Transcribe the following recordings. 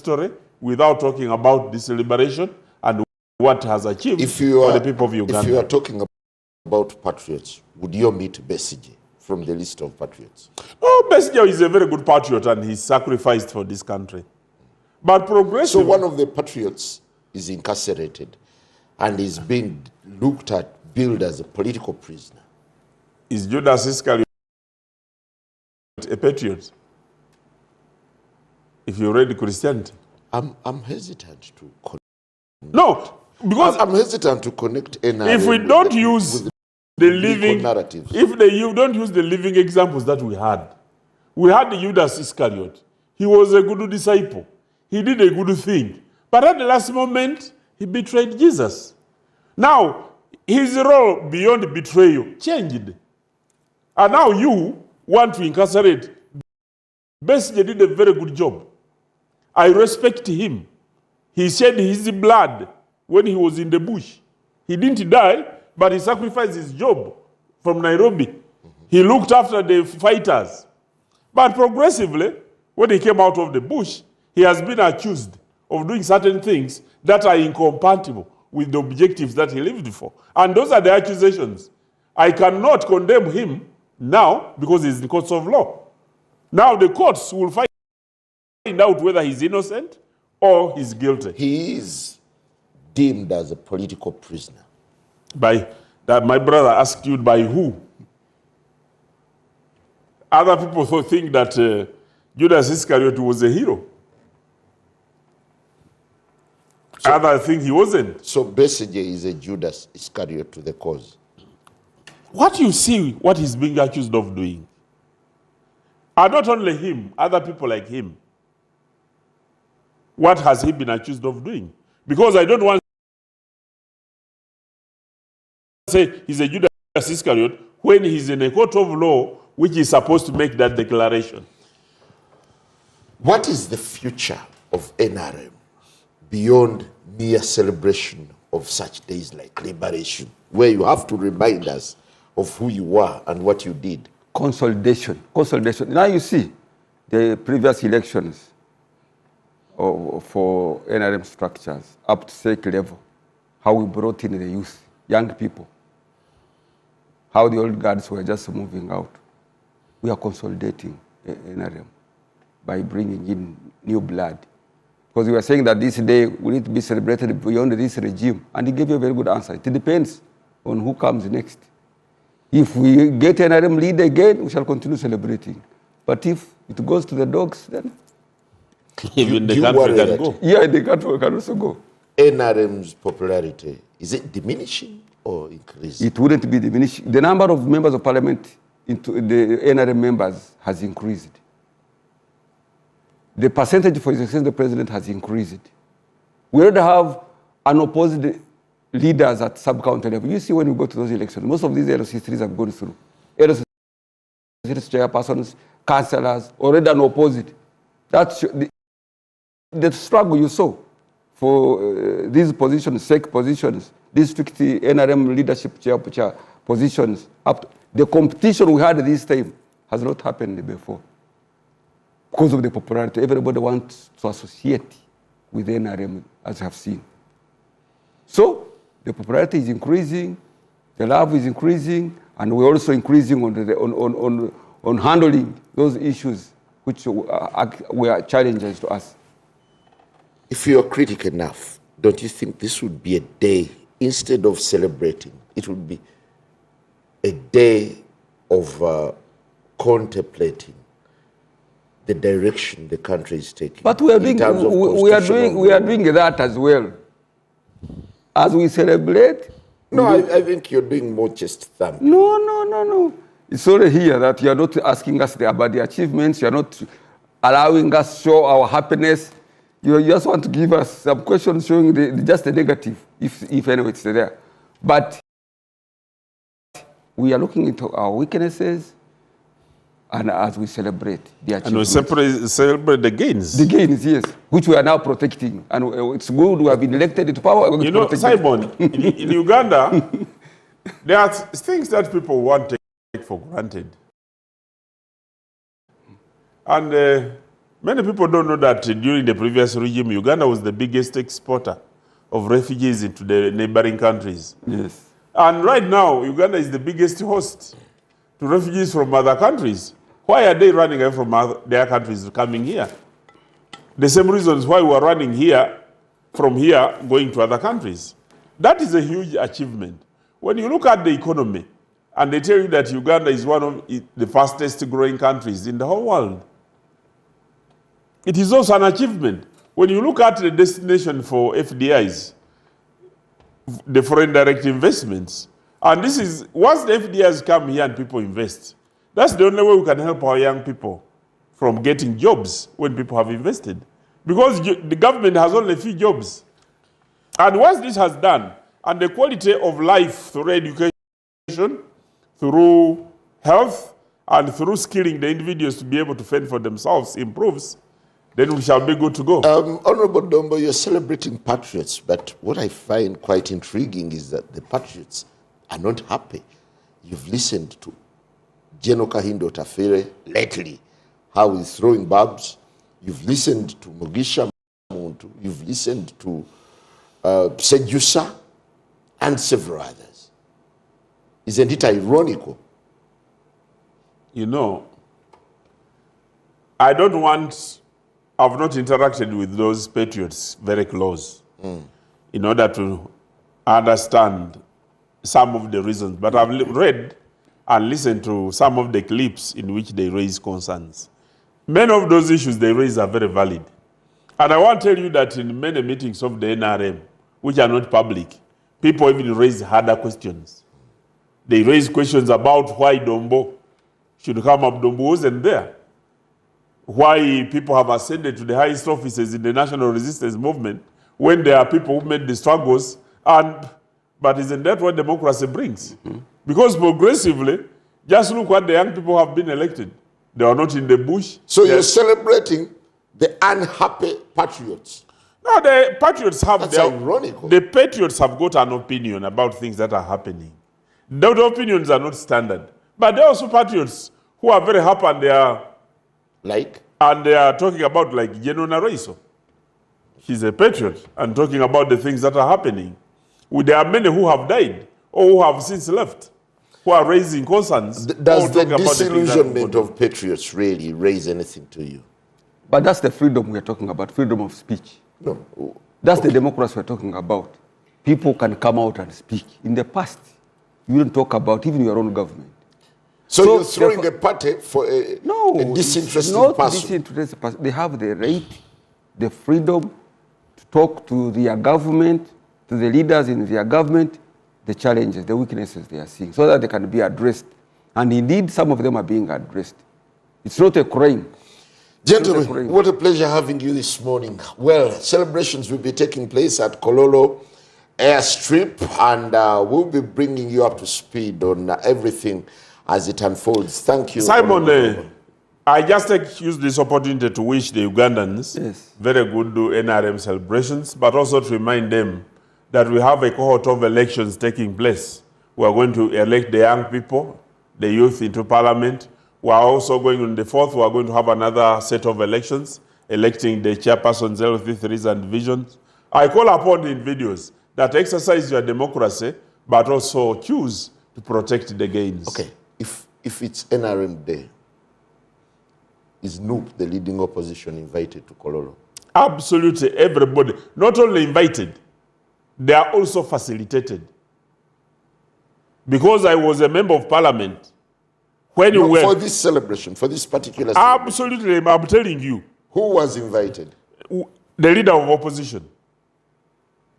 history without talking about this liberation and what has achieved for the people of Uganda. If you are talking about patriots, would you omit Besigye from the list of patriots? Oh, Besigye is a very good patriot and he sacrificed for this country. But progressive... So one of the patriots is incarcerated and is being looked at, billed as a political prisoner. Is Judas Iscariot a patriot? If you read Christianity. I'm hesitant to connect. No, because I'm hesitant to connect NRM if we don't use the living narratives. If you don't use the living examples that we had Judas Iscariot. He was a good disciple. He did a good thing. But at the last moment, he betrayed Jesus. Now, his role beyond betrayal changed. And now you want to incarcerate. Besigye did a very good job. I respect him. He shed his blood when he was in the bush. He didn't die, but he sacrificed his job from Nairobi. He looked after the fighters. But progressively, when he came out of the bush, he has been accused of doing certain things that are incompatible with the objectives that he lived for. And those are the accusations. I cannot condemn him now because he's in courts of law. Now the courts will find out whether he's innocent or he's guilty. He is deemed as a political prisoner. By that, my brother asked you, by who? Other people think that Judas Iscariot was a hero. So, others think he wasn't. So Besigye is a Judas Iscariot to the cause. What you see, what he's being accused of doing, are not only him, other people like him. What has he been accused of doing? Because I don't want to say he's a Judas Iscariot when he's in a court of law which is supposed to make that declaration. What is the future of NRM beyond mere celebration of such days like liberation, where you have to remind us of who you were and what you did? Consolidation. Now you see the previous elections for NRM structures up to state level, how we brought in the youth, young people, how the old guards were just moving out. We are consolidating NRM by bringing in new blood. Because we were saying that this day will need to be celebrated beyond this regime. And he gave you a very good answer. It depends on who comes next. If we get NRM lead again, we shall continue celebrating. But if it goes to the dogs, then... Even the country can go. Yeah, the country can also go. NRM's popularity, is it diminishing or increasing? It wouldn't be diminishing. The number of members of parliament into the NRM members has increased. The percentage for the president has increased. We already have unopposed leaders at sub-county level. You see when we go to those elections, most of these LC3s have gone through. LC3 chairpersons, councillors, already unopposed. That's the struggle you saw for these positions, SEC positions, district NRM leadership chair positions. The competition we had this time has not happened before. Because of the popularity, everybody wants to associate with NRM, as you have seen. So the popularity is increasing, the love is increasing, and we're also increasing on handling those issues which were challenges to us. If you're critical enough, don't you think this would be a day, instead of celebrating, it would be a day of contemplating the direction the country is taking? But we are doing that as well. As we celebrate. No, I think you're doing more chest thumping. No. It's already here that you are not asking us about the achievements. You are not allowing us to show our happiness. You just want to give us some questions showing just the negative, if anyway it's there. But we are looking into our weaknesses, and as we celebrate the achievements. And we celebrate the gains. The gains, yes, which we are now protecting. And it's good we have been elected into power. You know, Simon, in Uganda, there are things that people want to take for granted. And Many people don't know that during the previous regime, Uganda was the biggest exporter of refugees into the neighboring countries. Yes. And right now, Uganda is the biggest host to refugees from other countries. Why are they running away from their countries coming here? The same reasons why we are running here, from here, going to other countries. That is a huge achievement. When you look at the economy, and they tell you that Uganda is one of the fastest growing countries in the whole world, it is also an achievement. When you look at the destination for FDIs, the foreign direct investments, and this is, once the FDIs come here and people invest, that's the only way we can help our young people from getting jobs when people have invested. Because the government has only a few jobs. And once this has done, and the quality of life through education, through health, and through skilling the individuals to be able to fend for themselves improves, then we shall be good to go. Honorable Dombo, you're celebrating patriots, but what I find quite intriguing is that the patriots are not happy. You've listened to General Kahindo Tafere lately, how he's throwing barbs. You've listened to Mugisha Muntu. You've listened to Sejusa and several others. Isn't it ironical? You know, I've not interacted with those patriots very close in order to understand some of the reasons. But I've read and listened to some of the clips in which they raise concerns. Many of those issues they raise are very valid. And I want to tell you that in many meetings of the NRM, which are not public, people even raise harder questions. They raise questions about why Dombo should come up. Dombo wasn't there. Why people have ascended to the highest offices in the national resistance movement when there are people who made the struggles, but isn't that what democracy brings? Because progressively, just look what the young people have been elected. They are not in the bush. So you're celebrating the unhappy patriots. No, the patriots have That's ironical. The patriots have got an opinion about things that are happening. Those opinions are not standard. But there are also patriots who are very happy and they are talking about like General Naraiso. He's a patriot and talking about the things that are happening. There are many who have died or who have since left, who are raising concerns. Does the disillusionment of patriots really raise anything to you? But that's the freedom we're talking about, freedom of speech. No. That's the democracy we're talking about. People can come out and speak. In the past, you didn't talk about even your own government. So you're throwing a party for a disinterested person? Disinterested person. They have the right, the freedom to talk to their government, to the leaders in their government, the challenges, the weaknesses they are seeing, so that they can be addressed. And indeed, some of them are being addressed. It's not a crime. Gentlemen, what a pleasure having you this morning. Well, celebrations will be taking place at Kololo Airstrip, and we'll be bringing you up to speed on everything as it unfolds. Thank you. Simon, I just use this opportunity to wish the Ugandans very good NRM celebrations, but also to remind them that we have a cohort of elections taking place. We are going to elect the young people, the youth into parliament. We are also going on the 4th, we are going to have another set of elections, electing the chairpersons, L3s and divisions. I call upon the individuals that exercise your democracy, but also choose to protect the gains. Okay, if it's NRM Day, is NUP, the leading opposition, invited to Kololo? Absolutely, everybody. Not only invited, they are also facilitated. Because I was a member of parliament, when you were... For this celebration, for this particular celebration. Absolutely, I'm telling you. Who was invited? The leader of opposition.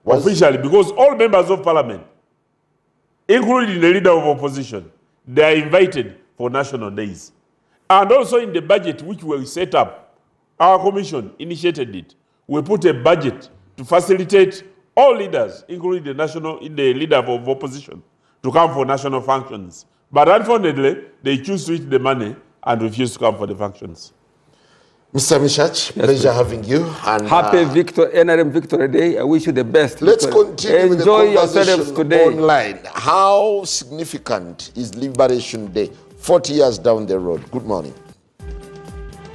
Officially, because all members of parliament, including the leader of opposition, they are invited for national days. And also in the budget which we set up, our commission initiated it. We put a budget to facilitate all leaders, including the leader of opposition, to come for national functions. But unfortunately, they choose to eat the money and refuse to come for the functions. Mr. Mishach, pleasure having you. And happy NRM Victory Day. I wish you the best. Let's continue with the conversation today. Online. How significant is Liberation Day 40 years down the road? Good morning.